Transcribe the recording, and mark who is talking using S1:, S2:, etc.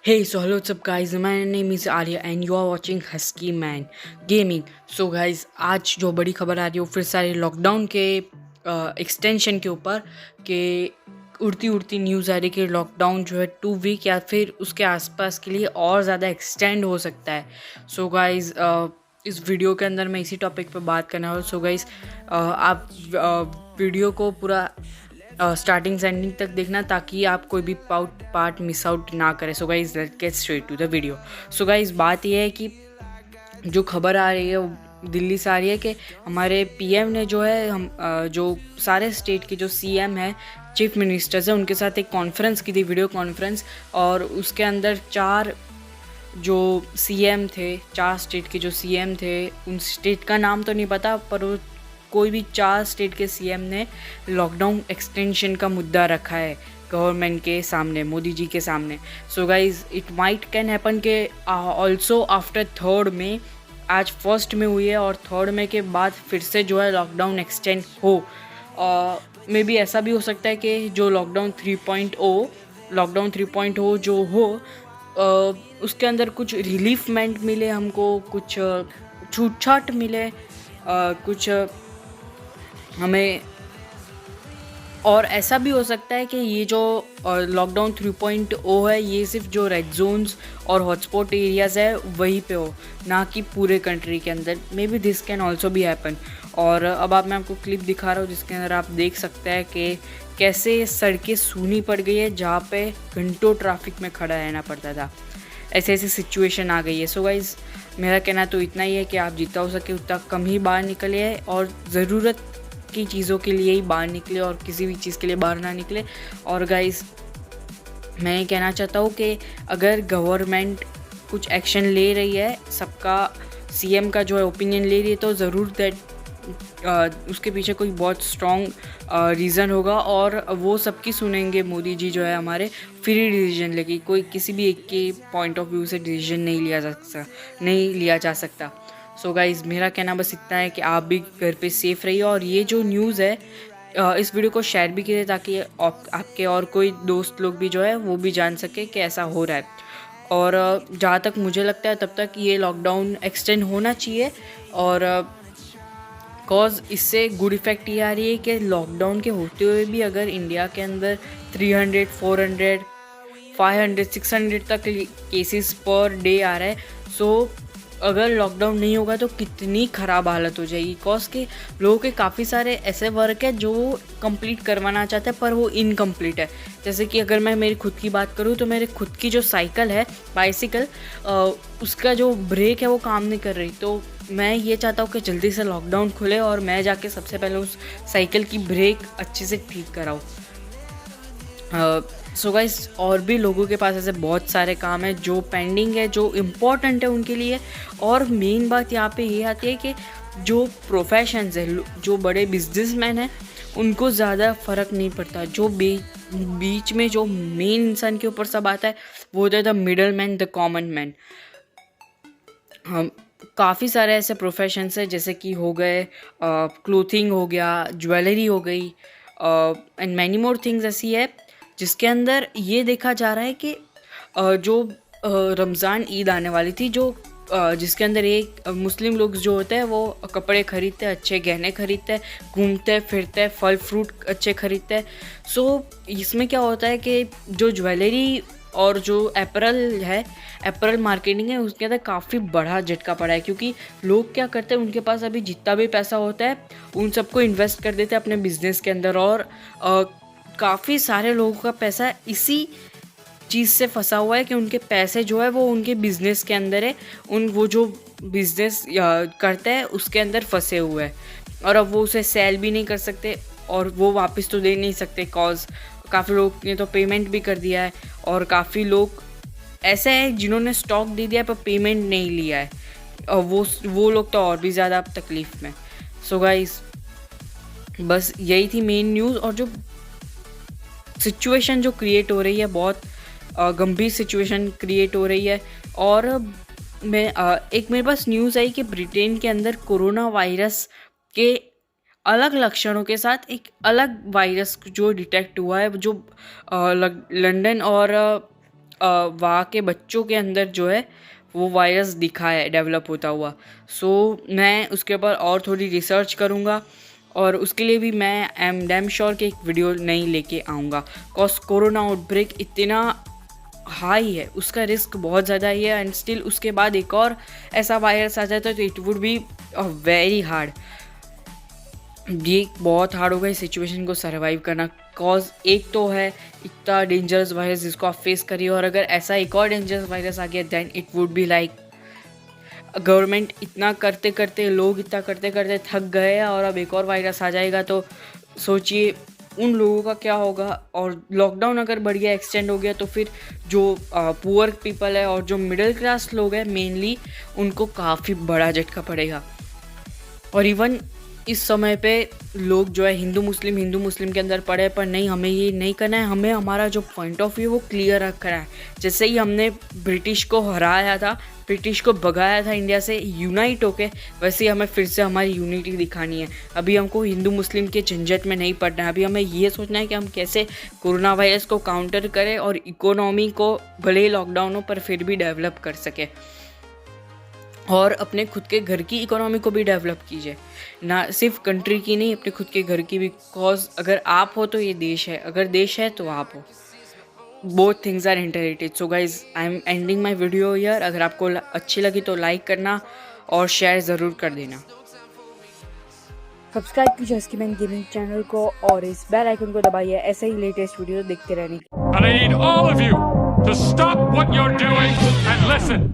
S1: Hey, so hello, what's up, guys? My name is Arya, and you are watching Husky Man Gaming. So, guys, आज जो बड़ी खबर आ रही है वो फिर सारे लॉकडाउन के एक्सटेंशन के ऊपर के उड़ती उड़ती न्यूज़ आ रही है कि लॉकडाउन जो है 2 वीक या फिर उसके आसपास के लिए और ज़्यादा एक्सटेंड हो सकता है. सो गाइज इस वीडियो के अंदर मैं इसी टॉपिक पे बात करना हूँ. सो गाइज आप वीडियो को पूरा स्टार्टिंग से एंडिंग तक देखना ताकि आप कोई भी पार्ट मिस आउट ना करें. So guys let's get straight to the video. So guys बात यह है कि जो खबर आ रही है वो दिल्ली से आ रही है कि हमारे पीएम ने जो है हम जो सारे स्टेट के जो सीएम हैं, चीफ मिनिस्टर्स हैं, उनके साथ एक कॉन्फ्रेंस की थी, वीडियो कॉन्फ्रेंस. और उसके अंदर 4 जो सीएम थे, 4 स्टेट के जो सीएम थे, उन स्टेट का नाम तो नहीं पता, पर वो कोई भी 4 स्टेट के सीएम ने लॉकडाउन एक्सटेंशन का मुद्दा रखा है गवर्नमेंट के सामने, मोदी जी के सामने. So guys it might can happen के ऑल्सो आफ्टर 3rd में, आज 1st में हुई है और 3rd में के बाद फिर से जो है लॉकडाउन एक्सटेंड हो. मे बी ऐसा भी हो सकता है कि जो लॉकडाउन 3.0 जो हो उसके अंदर कुछ रिलीफमेंट मिले हमको, कुछ छूट छाट मिले, कुछ हमें. और ऐसा भी हो सकता है कि ये जो लॉकडाउन 3.0 है ये सिर्फ जो रेड जोन्स और हॉटस्पॉट एरियाज़ है वहीं पे हो, ना कि पूरे कंट्री के अंदर. May be this can also be happen. और अब मैं आपको क्लिप दिखा रहा हूँ जिसके अंदर आप देख सकते हैं कि कैसे सड़कें सूनी पड़ गई है, जहाँ पे घंटों ट्रैफिक में खड़ा रहना पड़ता था. ऐसे ऐसी सिचुएशन आ गई है. सो गाइज़ मेरा कहना तो इतना ही है कि आप जितना हो सके उतना कम ही बाहर निकलिए और ज़रूरत की चीज़ों के लिए ही बाहर निकले और किसी भी चीज़ के लिए बाहर ना निकले. और गाइस मैं ये कहना चाहता हूँ कि अगर गवर्नमेंट कुछ एक्शन ले रही है, सबका सीएम का जो है ओपिनियन ले रही है, तो ज़रूर उसके पीछे कोई बहुत स्ट्रॉन्ग रीज़न होगा और वो सबकी सुनेंगे. मोदी जी जो है हमारे फ्री डिसीजन लेगी, कोई किसी भी एक के पॉइंट ऑफ व्यू से डिसीजन नहीं लिया जा सकता. सो गाइज़ मेरा कहना बस इतना है कि आप भी घर पे सेफ़ रहिए. और ये जो न्यूज़ है इस वीडियो को शेयर भी कीजिए ताकि आपके और कोई दोस्त लोग भी जो है वो भी जान सके कि ऐसा हो रहा है. और जहाँ तक मुझे लगता है तब तक ये लॉकडाउन एक्सटेंड होना चाहिए. और कॉज इससे गुड इफ़ेक्ट ये आ रही है कि लॉकडाउन के होते हुए भी अगर इंडिया के अंदर 300, 400, 500, 600 तक केसेस पर डे आ रहा है. सो अगर लॉकडाउन नहीं होगा तो कितनी ख़राब हालत हो जाएगी. कॉज के लोगों के काफ़ी सारे ऐसे वर्क है जो कंप्लीट करवाना चाहते हैं पर वो इनकम्प्लीट है. जैसे कि अगर मैं मेरी खुद की बात करूँ तो मेरे खुद की जो साइकिल है, बाइसिकल, उसका जो ब्रेक है वो काम नहीं कर रही. तो मैं ये चाहता हूँ कि जल्दी से लॉकडाउन खुले और मैं जाके सबसे पहले उस साइकिल की ब्रेक अच्छे से ठीक कराऊँ. सो गाइस और भी लोगों के पास ऐसे बहुत सारे काम है जो पेंडिंग है, जो इम्पोर्टेंट है उनके लिए. और मेन बात यहाँ पे ये आती है कि जो प्रोफेशंस है, जो बड़े बिजनेसमैन हैं, उनको ज़्यादा फ़र्क नहीं पड़ता. जो बीच में जो मेन इंसान के ऊपर सब आता है वो होता है the middle man, the common man. हम काफ़ी सारे ऐसे प्रोफेशंस है जैसे कि हो गए क्लोथिंग हो गया, ज्वेलरी हो गई, एंड मैनी मोर थिंग्स ऐसी है जिसके अंदर ये देखा जा रहा है कि जो रमज़ान ईद आने वाली थी, जो जिसके अंदर एक मुस्लिम लोग जो होते हैं वो कपड़े खरीदते हैं, अच्छे गहने खरीदते हैं, घूमते फिरते हैं, फल फ्रूट अच्छे खरीदते हैं. सो इसमें क्या होता है कि जो ज्वेलरी और जो एपरल मार्केटिंग है उसके अंदर काफ़ी बड़ा झटका पड़ा है. क्योंकि लोग क्या करते हैं, उनके पास अभी जितना भी पैसा होता है उन सबको इन्वेस्ट कर देते हैं अपने बिजनेस के अंदर. और काफ़ी सारे लोगों का पैसा इसी चीज़ से फंसा हुआ है कि उनके पैसे जो है वो उनके बिज़नेस के अंदर है, वो जो बिज़नेस करते हैं उसके अंदर फंसे हुए हैं. और अब वो उसे सेल भी नहीं कर सकते और वो वापस तो दे नहीं सकते. कॉज काफ़ी लोग ने तो पेमेंट भी कर दिया है और काफ़ी लोग ऐसे हैं जिन्होंने स्टॉक दे दिया पर पेमेंट नहीं लिया है, और वो लोग तो और भी ज़्यादा तकलीफ़ में. सो गाइस बस यही थी मेन न्यूज़. और जो सिचुएशन जो क्रिएट हो रही है, बहुत गंभीर सिचुएशन क्रिएट हो रही है. और मैं एक मेरे पास न्यूज़ आई कि ब्रिटेन के अंदर कोरोना वायरस के अलग लक्षणों के साथ एक अलग वायरस जो डिटेक्ट हुआ है, जो लंदन और वहाँ के बच्चों के अंदर जो है वो वायरस दिखा है डेवलप होता हुआ। सो मैं उसके ऊपर और थोड़ी रिसर्च करूँगा और उसके लिए भी मैं आई एम डैम श्योर कि एक वीडियो नई लेके आऊँगा। कॉज कोरोना आउटब्रेक इतना हाई है, उसका रिस्क बहुत ज़्यादा ही है एंड स्टिल उसके बाद एक और ऐसा वायरस आ जाता है तो it would be very hard. ये बहुत हार्ड होगा इस सिचुएशन को सर्वाइव करना। कॉज एक तो है इतना डेंजरस वायरस जिसको आप फेस करिए, और अगर ऐसा एक और डेंजरस वायरस आ गया then it would be like government इतना करते करते, लोग इतना करते करते थक गए हैं और अब एक और वायरस आ जाएगा तो सोचिए उन लोगों का क्या होगा। और लॉकडाउन अगर बढ़िया एक्सटेंड हो गया तो फिर जो पुअर पीपल है और जो मिडिल क्लास लोग हैं मेनली, उनको काफ़ी बड़ा झटका पड़ेगा। और इवन इस समय पे लोग जो है हिंदू मुस्लिम के अंदर पड़े, पर नहीं, हमें ये नहीं करना है। हमें हमारा जो पॉइंट ऑफ व्यू वो क्लियर रखना है। जैसे ही हमने ब्रिटिश को हराया था, ब्रिटिश को भगाया था इंडिया से यूनाइट होके, वैसे ही हमें फिर से हमारी यूनिटी दिखानी है। अभी हमको हिंदू मुस्लिम के झंझट में नहीं पड़ना है। अभी हमें ये सोचना है कि हम कैसे कोरोना वायरस को काउंटर करें और इकोनॉमी को भले ही लॉकडाउन हो पर फिर भी डेवलप कर सके, और अपने खुद के घर की इकोनॉमी को भी डेवलप कीजिए, ना सिर्फ कंट्री की नहीं, अपने खुद के घर की भी। बिकॉज अगर आप हो तो ये देश है, अगर देश है तो आप हो। Both things are interrelated. So guys I am ending my video here. अगर आपको अच्छी लगी तो लाइक करना और शेयर ज़रूर कर देना। सब्सक्राइब कीजिए हस्की मैन गेमिंग चैनल को और इस बेल आइकन को दबाइए ऐसे ही लेटेस्ट वीडियो देखते रहने के लिए।
S2: And I need all of you to stop what you're doing and listen.